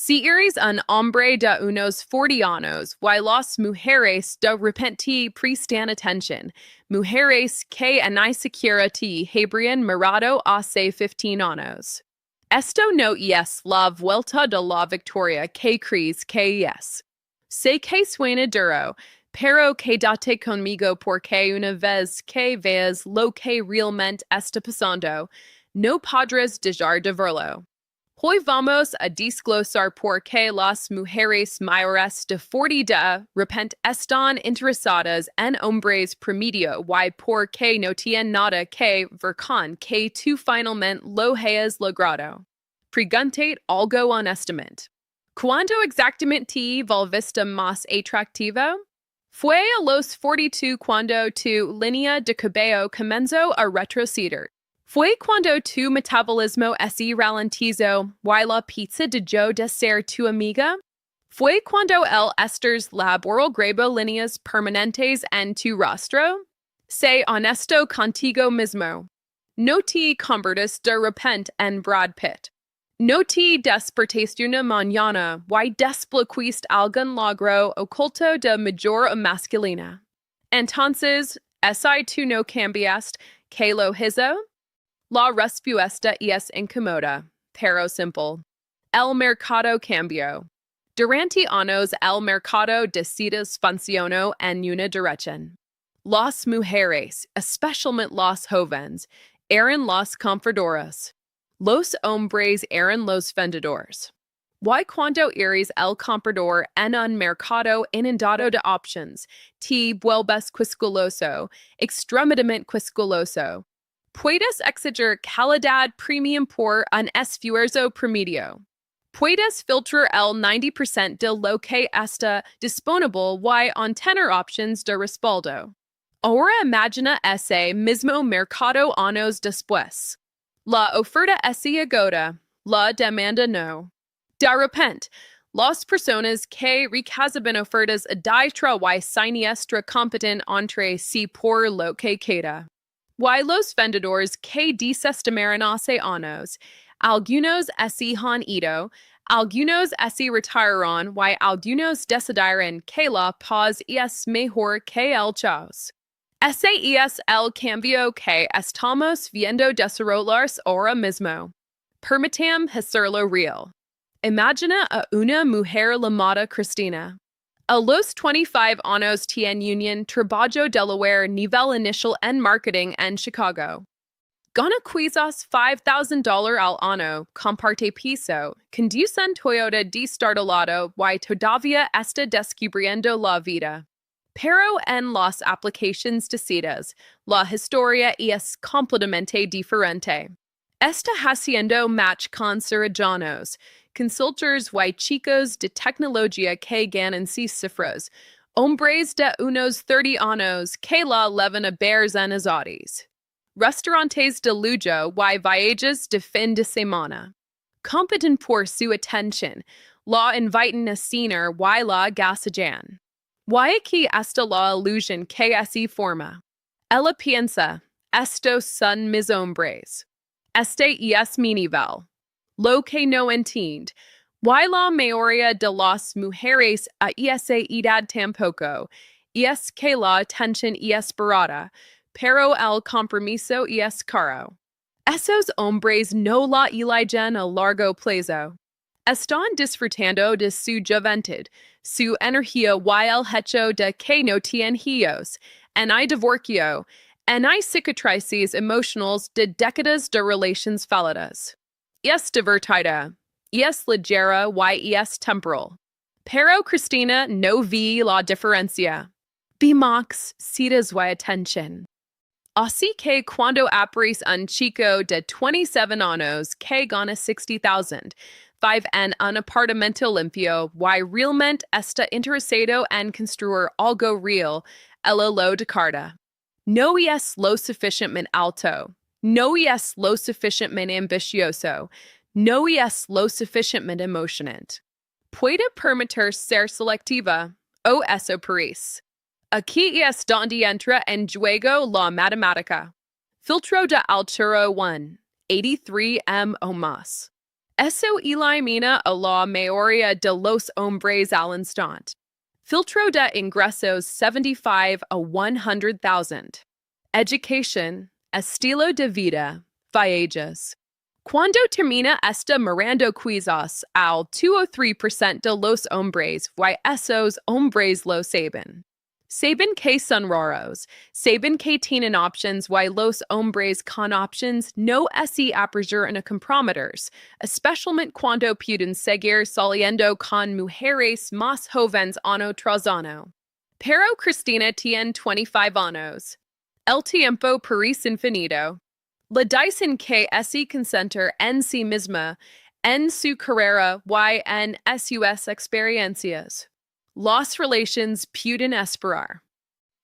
Si eres un hombre de unos 40 años, y las mujeres de repente prestan atención. Mujeres que ni siquiera te habrían mirado hace 15 años. Esto no es la vuelta de la victoria que crees que es. Sé que suena duro, pero quédate conmigo porque una vez que veas lo que realmente está pasando, no podrás dejar de verlo. Hoy vamos a desglosar por qué las mujeres mayores de 40 de repente están interesadas en hombres promedio y por qué no tienen nada que ver con que tú finalmente lo hayas logrado. Preguntate algo honestamente. ¿Cuándo exactamente te volviste más atractivo? Fue a los 42 cuando tu línea de cabello comenzó a retroceder. Fue cuando tu metabolismo se ralentizó y la pizza dejó de ser tu amiga. Fue cuando el esters laboral grabó líneas permanentes en tu rostro. Sé honesto contigo mismo. No te convertiste de repente en Brad Pitt. No te despertaste una mañana y desbloqueaste algún logro oculto de mayor masculina. Entonces, si tú no cambiaste, ¿qué lo hizo? La respuesta es incómoda, pero simple. El mercado cambió. Durante años el mercado de citas funcionó en una dirección. Las mujeres, especialmente las jóvenes, eran las compradoras. Los hombres eran los vendedores. Y cuando eres el comprador en un mercado inundado de options, te vuelves quisquilloso, extremadamente quisquilloso. Puedes exigir calidad premium por un esfuerzo promedio. Puedes filtrar el 90% de lo que está disponible y tener options de respaldo. Ahora imagina ese mismo mercado años después. La oferta se agota, la demanda no. De repente, las personas que reciben ofertas aditra y siniestra compiten entre sí por lo que queda. Y los vendedores que desestimaron hace años, algunos se han ido, algunos se retiraron y algunos decidieron que la paz es mejor que el caos. Ese es el cambio que estamos viendo desarrollarse ahora mismo. Permítame hacerlo real. Imagina a una mujer llamada Cristina. A los 25 años tiene unión trabajo Delaware nivel inicial en marketing en Chicago. Gana quizás $5,000 al año, comparte piso, conduce un Toyota destartalado y todavía está descubriendo la vida. Pero en las aplicaciones de citas, la historia es completamente diferente. Está haciendo match con cirujanos, consultores y chicos de tecnología que ganan sus cifras, hombres de unos 30 años que la llevan a bears en azotes, restaurantes de lujo y viajes de fin de semana. Compiten por su atención, la invitan a cenar y la gasajan. Y aquí está la ilusión que se forma. Ella piensa, estos son mis hombres. Este es mi nivel. Lo que no entiende, y la mayoría de las mujeres a esa edad tampoco, es que la atención es barata, pero el compromiso es caro. Esos hombres no la eligen a largo plazo. Están disfrutando de su juventud, su energía y el hecho de que no tienen hijos, en hay divorcio, en hay cicatrices emocionales de décadas de relaciones fallidas. Es divertida, es ligera y es temporal. Pero Cristina no vi la diferencia. Vimos citas y atención. Así que cuando aparece un chico de 27 años que gana $60,000, vive en un apartamento limpio y realmente está interesado en construir algo real, ella lo descarta. No es lo suficientemente alto, no es lo suficientemente ambicioso, no es lo suficientemente emocionante. Puede permitir ser selectiva, o eso parece. Aquí es donde entra en juego la matemática. Filtro de altura 1, 83 m o más. Eso elimina a la mayoría de los hombres al instante. Filtro de ingresos 75 a 100,000. Education, estilo de vida, viajes. Cuando termina esta mirando quizás al 2 o 3% de los hombres y esos hombres lo saben. Saben que son raros, saben que tienen options y los hombres con options no se aperturan a comprometers, especialmente cuando pueden seguir saliendo con mujeres más jóvenes ano tras ano. Pero Cristina tiene 25 años. El tiempo parece infinito. Le dicen que se concentrar en sí misma, en su carrera y en sus experiencias. Las relaciones pueden esperar.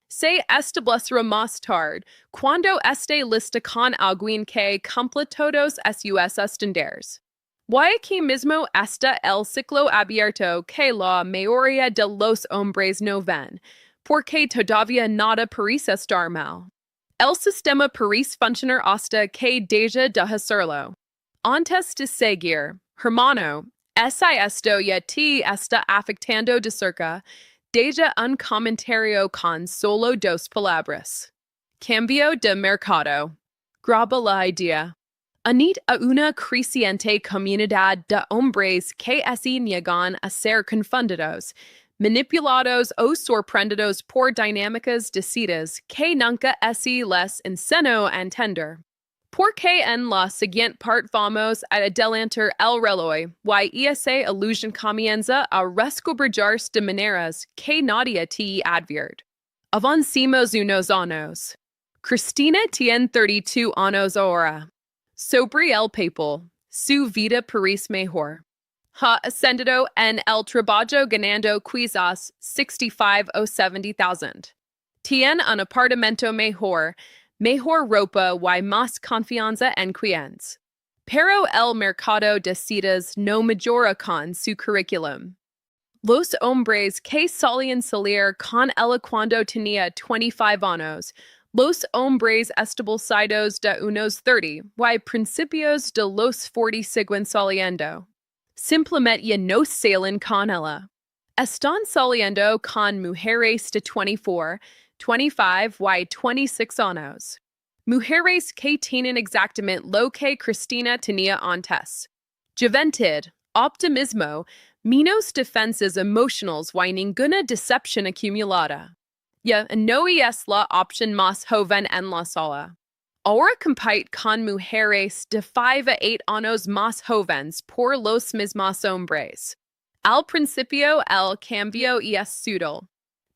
Se establecerá más tarde, cuando esté lista con alguien que cumpla todos sus estándares. Y aquí mismo está el ciclo abierto que la mayoría de los hombres no ven, porque todavía nada parece estar mal. El sistema parece funcionar hasta que deja de hacerlo. Antes de seguir, hermano, esto ya te está afectando de cerca. Deja un comentario con solo 2 palabras. Cambio de mercado. Graba la idea. Unid a una creciente comunidad de hombres que se niegan a ser confundidos, manipulados o sorprendidos por dinámicas decididas que nunca se les enseñó a entender. Porque en la siguiente parte vamos a adelantar el reloj y esa ilusión comienza a resquebrajarse de maneras que nadie te advierte. Avancemos unos años. Cristina tiene 32 años ahora. Sobre el papel, su vida parece mejor. Ha ascendido en el trabajo ganando quizás 65 o 70,000. Tiene un apartamento mejor ropa y más confianza en clientes. Pero el mercado de citas no mejora con su currículum. Los hombres que solían salir con él cuando tenía 25 años, los hombres establecidos de unos 30 y principios de los 40 siguen saliendo. Simplemente no salen con ella. Están saliendo con mujeres de 24, 25 y 26 años. Mujeres que tienen exactamente lo que Cristina tenía antes. Juventud, optimismo, menos defensas emocionales y ninguna decepción acumulada. Ya no es la opción más joven en la sala. Ahora compite con mujeres de 5 a 8 años más jóvenes por los mismos hombres. Al principio el cambio es sutil.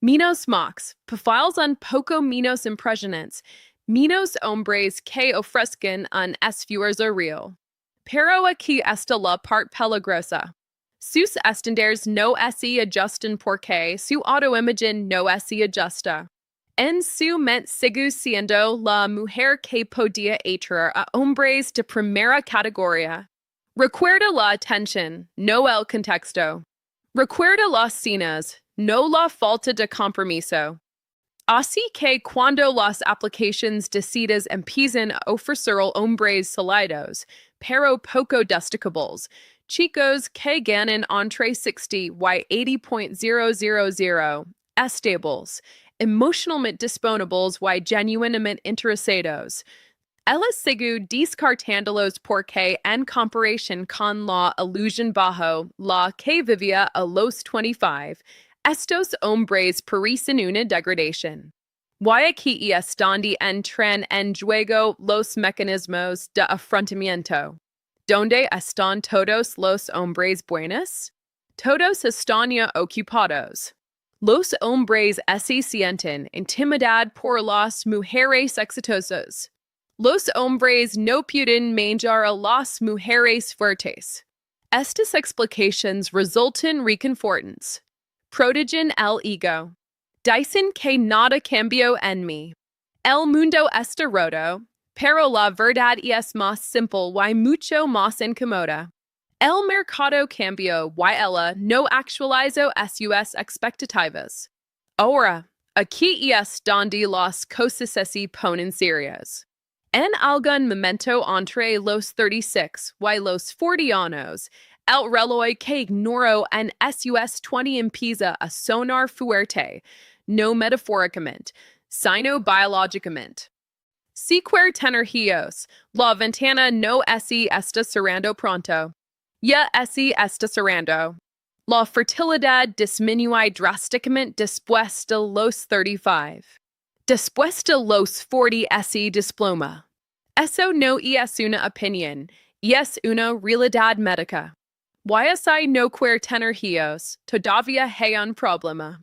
Menos max, perfiles un poco menos impresionantes, menos hombres que ofrezcan un esfuerzo real. Pero aquí está la parte peligrosa. Sus estándares no se ajustan porque su autoimagen no se ajusta. En su mente sigue siendo la mujer que podía atraer a hombres de primera categoría. Recuerda la atención, no el contexto. Recuerda las cenas, no la falta de compromiso. Así que cuando las aplicaciones decidas empiezan a ofrecer hombres salidos, pero poco destacables, chicos que ganan entre 60 y 80,000, estables, emocionalmente disponibles y genuinamente interesados. Ellos sigue descartándolos porque en comparación con la ilusión bajo la que vivía a los 25, estos hombres parecen una degradación. Y aquí es donde entran en juego los mecanismos de afrontamiento. ¿Dónde están todos los hombres buenos? Todos están ya ocupados. Los hombres se sienten intimidados por las mujeres exitosas. Los hombres no pueden manejar a las mujeres fuertes. Estas explicaciones resultan reconfortantes. Protegen el ego. Dicen que nada cambió en mí. El mundo está roto, pero la verdad es más simple y mucho más incómoda. El mercado cambió y ella no actualizó sus expectativas. Ahora, aquí es donde las cosas se ponen serias. En algún momento entre los 36 y los 40 años, el reloj que ignoro en sus 20 empieza a sonar fuerte, no metafóricamente, sino biológicamente. Si quer tener hijos, la ventana no está cerrando pronto. Ya está cerrando. La fertilidad disminuye drásticamente después de los 35. Después de los 40 ese desploma. Eso no es una opinión, es una realidad médica. Si no quiere tener hijos, todavía hay un problema.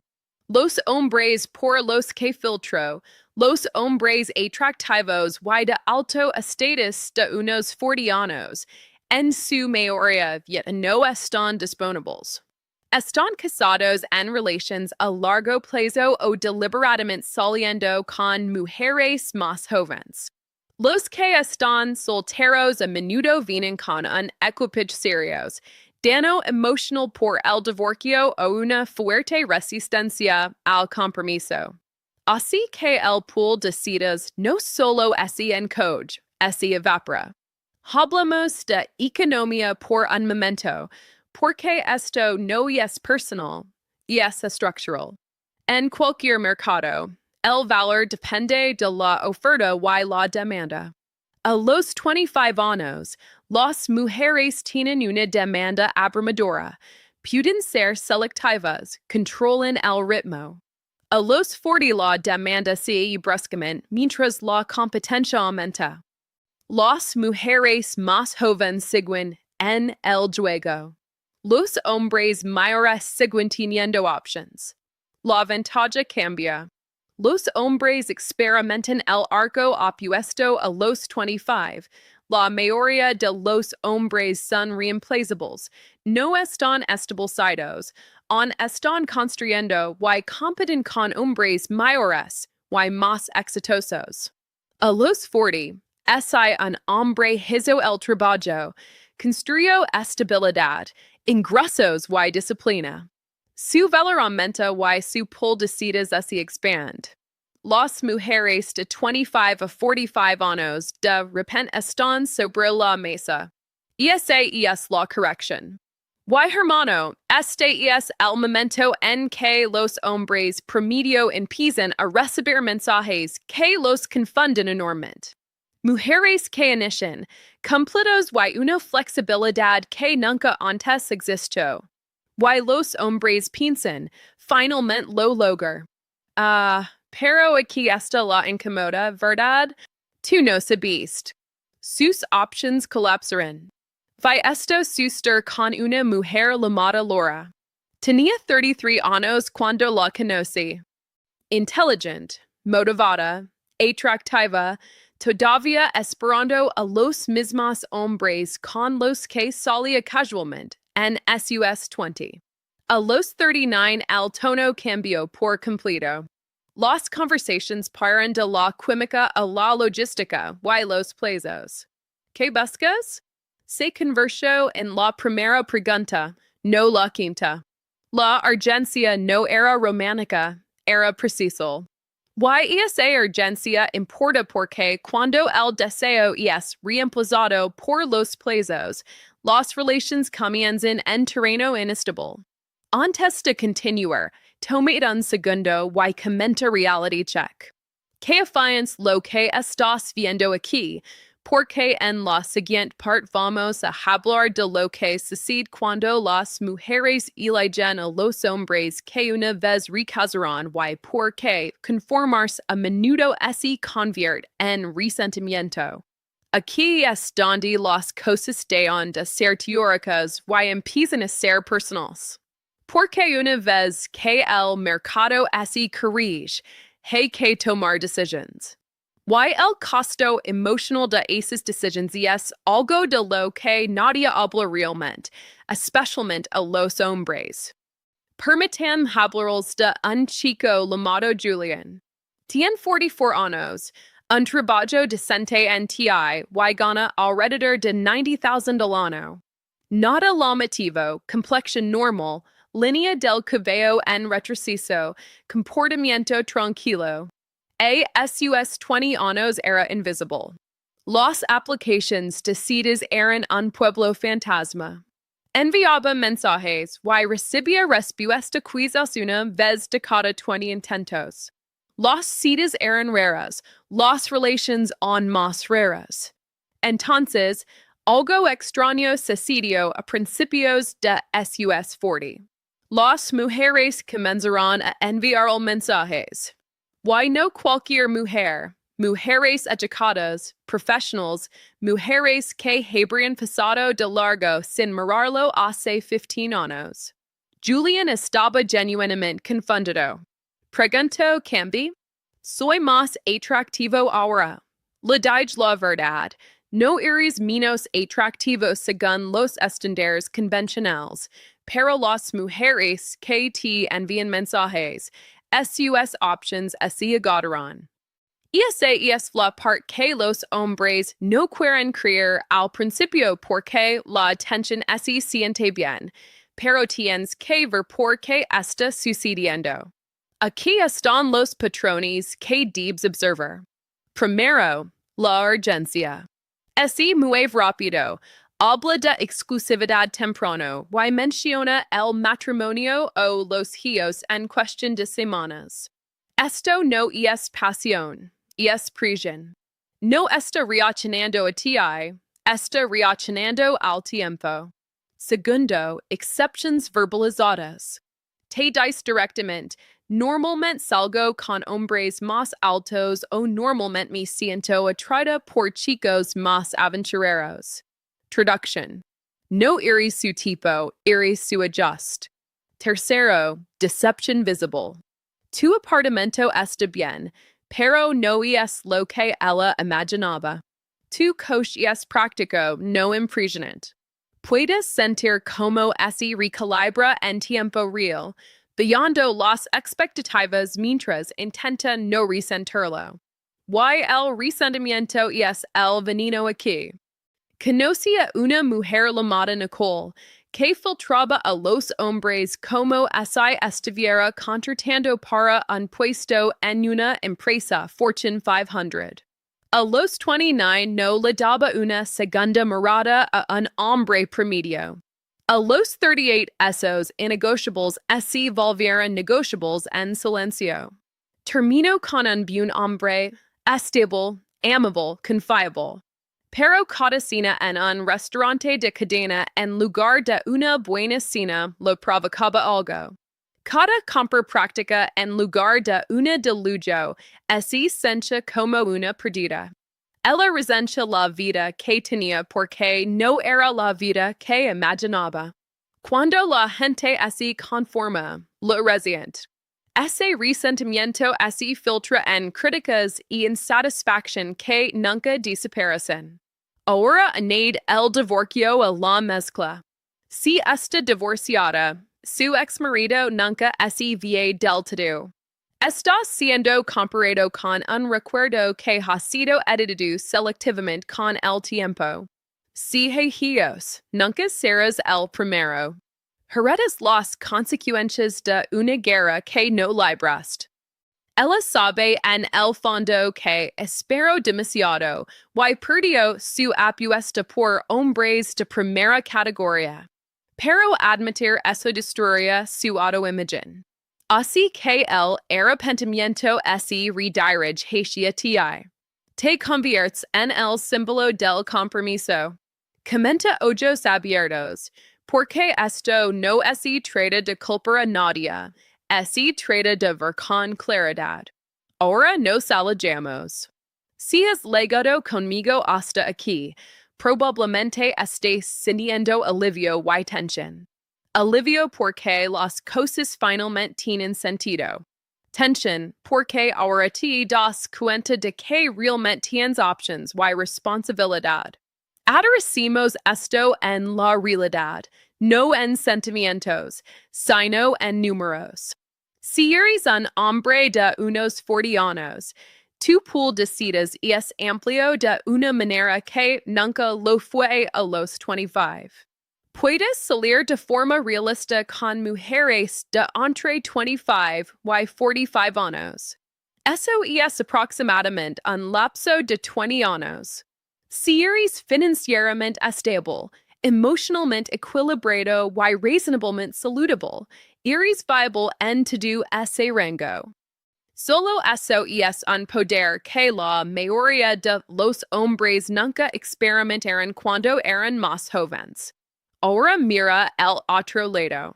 Los hombres por los que filtro, los hombres atractivos y de alto estatus de unos 40 años, en su mayoría yet no están disponibles. Están casados en relaciones a largo plazo o deliberadamente saliendo con mujeres más jóvenes. Los que están solteros a menudo vienen con un equipage serios, daño emocional por el divorcio o una fuerte resistencia al compromiso. Así que el pool de citas no solo se encoge, se evapora. Hablamos de economía por un momento, porque esto no es personal, es estructural. En cualquier mercado, el valor depende de la oferta y la demanda. A los 25 años, las mujeres tienen una demanda abrumadora, pueden ser selectivas, controlan el ritmo. A los 40 la demanda sigue bruscamente mientras la competencia aumenta. Las mujeres más jóvenes siguen en el juego. Los hombres mayores siguen teniendo options. La ventaja cambia. Los hombres experimentan el arco opuesto a los 25. La mayoría de los hombres son reemplazables, no están estabilizados, están construyendo y compiten con hombres mayores y más exitosos. A los 40, un hombre hizo el trabajo, construyó estabilidad, ingresos y disciplina. Su valor aumenta y su pool de citas se expande. Las mujeres de 25 a 45 años de repente están sobre la mesa. Esa es la corrección. Y hermano, este es el momento en que los hombres promedio empiezan a recibir mensajes que los confunden enormemente. Mujeres que inician, completos y una flexibilidad que nunca antes existió. Y los hombres piensan, finalmente lo logro. Pero aquí está la incomoda, ¿verdad? Tú no sabiste. Sus options colapsaron. Vi esto suceder con una mujer llamada Laura. Tenía 33 años cuando la conocí. Inteligente, motivada, atractiva, todavía esperando a los mismos hombres con los que salía casualmente en sus 20. A los 39 el tono cambió por completo. Las conversaciones paran de la química a la logística y los plazos. ¿Qué buscas? Se convirtió en la primera pregunta, no la quinta. La urgencia no era romántica, era preciso. Y esa urgencia importa porque cuando el deseo es reemplazado por los plazos, las relaciones comienzan en terreno inestable. Antes de continuar, tome un segundo y comenta reality check. ¿Qué afianza lo que estás viendo aquí? Porque en la siguiente parte vamos a hablar de lo que sucede cuando las mujeres eligen a los hombres que una vez recasaron y por qué conformarse a menudo se convierte en resentimiento. Aquí es donde las cosas dejan de ser teóricas y empiezan a ser personales. Porque una vez que el mercado se corrige, hay que tomar decisiones. Y el costo emocional de esas decisiones es algo de lo que nadie habla realmente, especialmente a los hombres. Permítanme hablarles de un chico llamado Julian. Tiene 44 años, un trabajo decente en TI y gana alrededor de $90,000 al año. Nada llamativo, complexión normal, línea del cabello en retroceso, comportamiento tranquilo. A sus 20 años era invisible. Los aplicaciones decides eran un pueblo fantasma. Enviaba mensajes y recibía respuesta quizás una vez de cada 20 intentos. Las citas eran raras, las relaciones aún más raras. Entonces, algo extraño sucedió a principios de sus 40. Las mujeres comenzaron a enviar mensajes. Why no cualquier mujer, mujeres educadas, professionals, mujeres que habrían pasado de largo sin mirarlo hace 15 años. Julian estaba genuinamente confundido. Preguntó Cambi, soy más atractivo ahora. Le dije la verdad, no eres menos atractivo según los estándares convencionales, pero las mujeres que te envían mensajes, sus options así agotaron. Esa es la parte que los hombres no quieren creer al principio porque la atención se siente bien, pero tienes que ver por qué está sucediendo. Aquí están los patrones que debes observar. Primero, la urgencia. Es muy rápido. Habla de exclusividad temprano y menciona el matrimonio o los hijos en cuestión de semanas. Esto no es pasión, es prisión. No está reaccionando a ti, está reaccionando al tiempo. Segundo, exceptions verbalizadas. Te dice directamente, normalmente salgo con hombres más altos o normalmente me siento atraída por chicos más aventureros. Traduction. No eres su tipo, eres su adjust. Tercero, deception visible. Tu apartamento está bien, pero no es lo que ella imaginaba. Tu coche es práctico, no impresionante. Puedes sentir cómo se recalibra en tiempo real, viendo las expectativas mientras intenta no resentirlo. Y el resentimiento es el veneno aquí. Conocí a una mujer llamada Nicole, que filtraba a los hombres como si estuviera contratando para un puesto en una empresa Fortune 500. A los 29 no le daba una segunda mirada a un hombre promedio. A los 38 esos innegociables se volvieron negociables en silencio. Termino con un buen hombre, estable, amable, confiable. Pero cada cena en un restaurante de cadena en lugar de una buena cena lo provocaba algo. Cada compra práctica en lugar de una de lujo se sentía como una perdida. Ella resentía la vida que tenía porque no era la vida que imaginaba. Cuando la gente se conforma, lo resiente. Ese resentimiento se filtra en críticas y insatisfacción que nunca desaparecen. Ahora añade el divorcio a la mezcla. Si está divorciada, su exmarido nunca se ve del todo. Está siendo comparado con un recuerdo que ha sido editado selectivamente con el tiempo. Si hay hijos, nunca serás el primero. Heredas las consecuencias de una guerra que no libraste. Ella sabe en el fondo que espero demasiado y perdió su apuesta por hombres de primera categoría. Pero admitir eso destruiría su autoimagen. Así que el arrepentimiento se redirige hacia ti. Te conviertes en el símbolo del compromiso. Comenta ojos abiertos, porque esto no se trata de culpar a nadie, se trata de ver con claridad. Ahora nos saludamos. Si has llegado conmigo hasta aquí, probablemente estés sintiendo alivio y tensión. Alivio porque las cosas finalmente tienen sentido. Tensión porque ahora te das cuenta de que realmente tienes options y responsabilidad. Adorecemos esto en la realidad, no en sentimientos, sino en números. Si eres un hombre de unos 40 años, tu pool de citas es amplio de una manera que nunca lo fue a los 25. Puedes salir de forma realista con mujeres de entre 25 y 45 años. Eso es aproximadamente un lapso de 20 años. Si eres financieramente estable, emotionalmente equilibrado y reasonablemente saludable, eres viable en todo ese rango. Solo eso es un poder que la mayoría de los hombres nunca experimentaron cuando eran más jóvenes. Ahora mira el otro lado.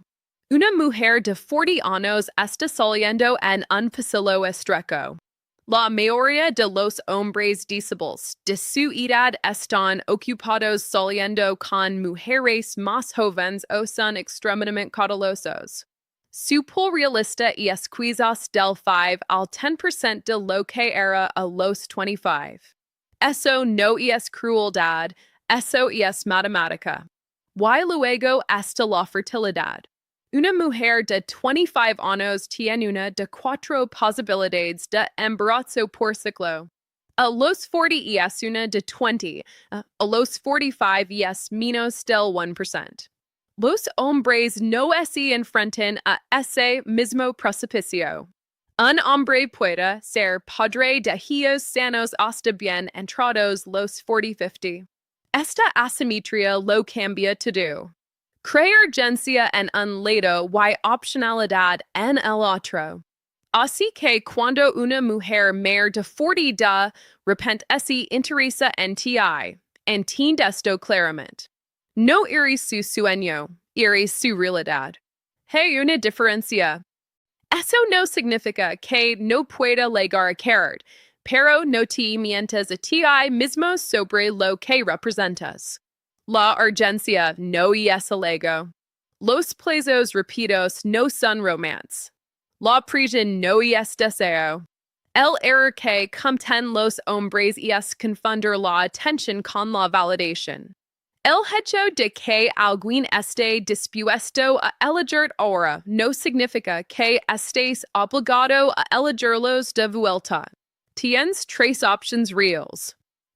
Una mujer de 40 años está saliendo en un facilo estrecho. La mayoría de los hombres disables de su edad están ocupados saliendo con mujeres más jóvenes o son extremadamente cautelosos. Su pool realista es quizás del 5 al 10% de lo que era a los 25. Eso no es crueldad, eso es matemática. Y luego está la fertilidad. Una mujer de 25 años tiene una de 4 posibilidades de embarazo por ciclo. A los 40 es una de 20, a los 45 es menos del 1%. Los hombres no se enfrentan a ese mismo precipicio. Un hombre puede ser padre de hijos sanos hasta bien entrados los 40-50. Esta asimetría lo cambia todo. Crea urgencia en un lado y opcionalidad en el otro. Así que cuando una mujer mayor de 40 de repente se interesa en ti, entiende esto claramente. No eres su sueño, eres su realidad. Hay una diferencia. Eso no significa que no pueda llegar a querer, pero no te mientas a ti mismo sobre lo que representas. La urgencia no es el ego. Los plazos rápidos no son romance. La prisión no es deseo. El error que cometen los hombres es confundir la atención con la validación. El hecho de que alguien esté dispuesto a elegir ahora no significa que estés obligado a elegirlos de vuelta. Tienes 3 options reales.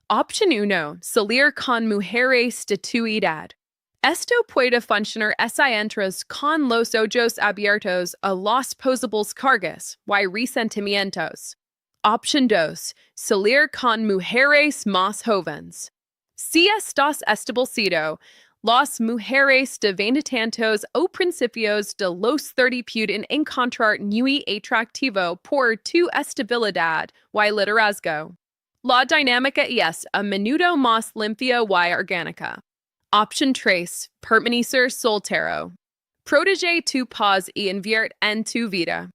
Opción 1. Salir con mujeres de tu edad. Esto puede funcionar si entras con los ojos abiertos a las posibles cargas y resentimientos. Opción 2. Salir con mujeres más jóvenes. Si estás establecido, las mujeres de 20 tantos o principios de los 30 pueden encontrar muy atractivo por tu estabilidad y liderazgo. La dinámica es a menudo más limpia y orgánica. Option 3. Permanecer soltero. Protege tu paz y invierte en tu vida.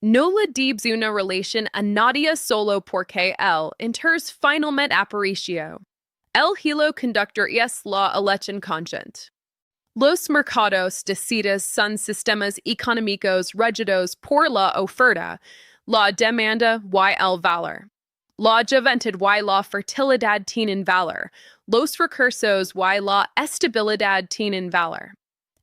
No le debes una relación a nadie solo porque él enters finalmente apareció. El hilo conductor es la elección consciente. Los mercados de citas son sistemas económicos regidos por la oferta, la demanda y el valor. La juventud y la fertilidad tienen valor. Los recursos y la estabilidad tienen valor.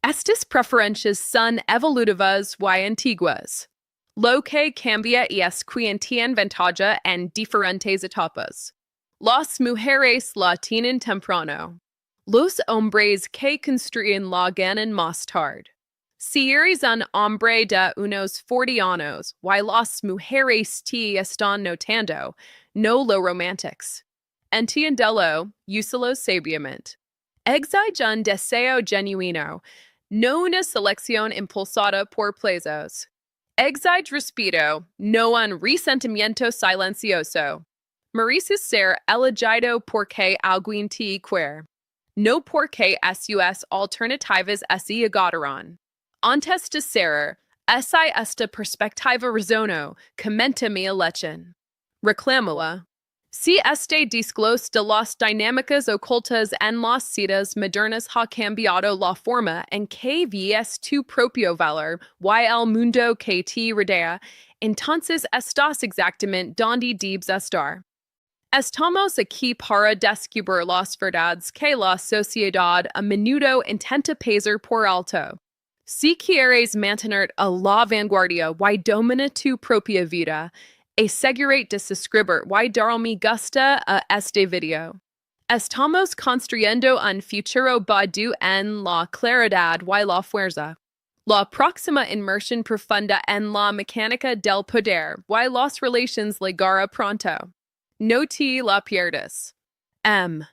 Estas preferencias son evolutivas y antiguas. Lo que cambia es quien tiene ventaja en diferentes etapas. Las mujeres la tienen temprano. Los hombres que construyen la ganan más tarde. Si eres un hombre de unos 40 años y las mujeres te están notando, no lo romantics. Entiéndelo, úsalo sabiamente. Exige un deseo genuino, no una selección impulsada por plazos. Exige respeto, no un resentimiento silencioso. Mereces ser elegido porque alguien te quiere, no porque sus alternativas se agotaron. Antes de ser, esta perspectiva razono, comenta mi elección. Reclámala. Si este disclose de las dinámicas ocultas en las citas modernas ha cambiado la forma en que ves tu propio valor y el mundo que te rodea, entonces estás exactamente donde debes estar. Estamos aquí para descubrir las verdades que la sociedad a menudo intenta pasar por alto. Si quieres mantener a la vanguardia y domina tu propia vida, asegúrate de suscribir y dar me gusta a este video. Estamos construyendo un futuro basado en la claridad y la fuerza. La próxima inmersión profunda en la mecánica del poder y las relaciones llegará pronto. No te la pierdas. M.